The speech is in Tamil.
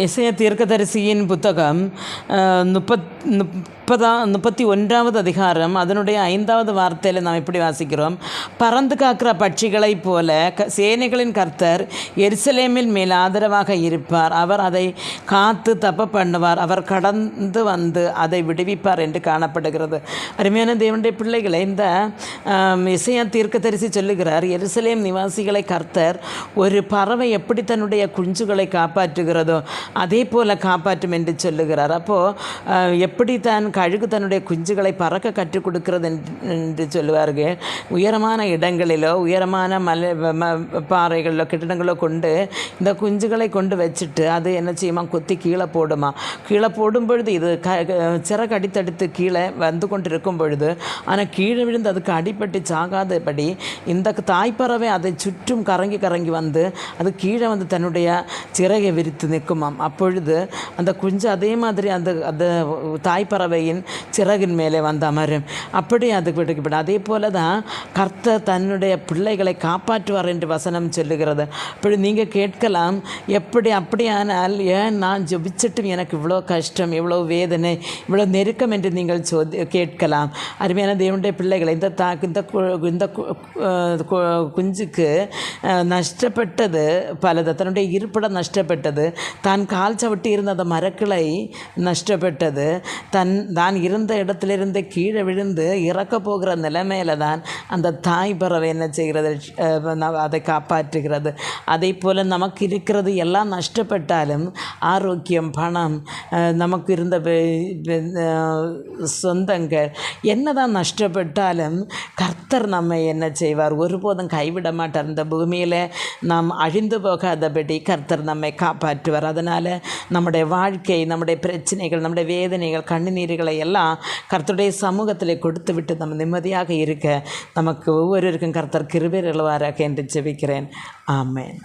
எசேயா தீர்க்கதரிசியின் புத்தகம் 31வது அதிகாரம் அதனுடைய 5வது வார்த்தையில் நாம் இப்படி வாசிக்கிறோம். பறந்து காக்கிற பட்சிகளைப் போல சேனைகளின் கர்த்தர் எருசலேமில் மேல் ஆதரவாக இருப்பார். அவர் அதை காத்து தப்ப பண்ணுவார். அவர் கடந்து வந்து அதை விடுவிப்பார் என்று காணப்படுகிறது. அருமையான தேவனுடைய பிள்ளைகளை, இந்த எசேயா தீர்க்கதரிசி சொல்லுகிறார், எருசலேம் நிவாசிகளை கர்த்தர் ஒரு பறவை எப்படி தன்னுடைய குஞ்சுகளை காப்பாற்றுகிறதோ அதே போல் காப்பாற்றும் என்று சொல்லுகிறார். அப்போது எப்படி தான் கழுகு தன்னுடைய குஞ்சுகளை பறக்க கற்றுக் கொடுக்கிறது என்று சொல்லுவார்கள். உயரமான இடங்களிலோ உயரமான பாறைகளிலோ கட்டிடங்களோ கொண்டு இந்த குஞ்சுகளை கொண்டு வச்சுட்டு அது என்ன செய்யுமா, கொத்தி கீழே போடுமா. கீழே போடும் பொழுது இது சிறகு அடித்தடுத்து கீழே வந்து கொண்டு இருக்கும் பொழுது ஆனால் கீழே விழுந்து அதுக்கு அடிப்பட்டு சாகாதபடி இந்த தாய்ப்பறவை அதை சுற்றும் கறங்கி கறங்கி வந்து அது கீழே வந்து தன்னுடைய சிறகை விரித்து நிற்குமாம். அப்பொழுது அந்த குஞ்சு அதே மாதிரி அந்த அந்த தாய்ப்பறவையின் சிறகின் மேலே வந்து அமரும். அப்படி அது விடுக்கப்படும். அதே போல தான் கர்த்தர் தன்னுடைய பிள்ளைகளை காப்பாற்றுவார் என்று வசனம் சொல்லுகிறது. அப்படி நீங்கள் கேட்கலாம், எப்படி அப்படியானால் ஏன் நான் ஜெபிச்சிட்டும் எனக்கு இவ்வளோ கஷ்டம், இவ்வளோ வேதனை, இவ்வளோ நெருக்கம் என்று நீங்கள் கேட்கலாம். அருமையான தேவனுடைய பிள்ளைகளை, இந்த குஞ்சுக்கு நஷ்டப்பட்டது பலது. தன்னுடைய இருப்பிடம் நஷ்டப்பட்டது, தான் கால் சவிட்டி இருந்த அந்த மரக்கிளை நஷ்டப்பட்டது, தான் இருந்த இடத்திலிருந்து கீழே விழுந்து இறக்க போகிற நிலைமையில தான் அந்த தாய் பறவை என்ன செய்கிறது, அதை காப்பாற்றுகிறது. அதே போல் நமக்கு இருக்கிறது எல்லாம் நஷ்டப்பட்டாலும் ஆரோக்கியம், பணம், நமக்கு இருந்த சொந்தங்கள் என்னதான் நஷ்டப்பட்டாலும் கர்த்தர் நம்மை என்ன செய்வார், ஒருபோதும் கைவிட மாட்டார். இந்த பூமியில் நாம் அழிந்து போகாதபடி கர்த்தர் நம்மை காப்பாற்றுவார். அதனால் நம்முடைய வாழ்க்கை, நம்முடைய பிரச்சனைகள், நம்முடைய வேதனைகள், கண்ணீர்களை எல்லாம் கர்த்தருடைய சமூகத்தில் கொடுத்து விட்டு நம்ம நிம்மதியாக இருக்க நமக்கு ஒவ்வொருவருக்கும் கர்த்தர் கிருபை அருள்வாராக என்று ஜெபிக்கிறேன். ஆமென்.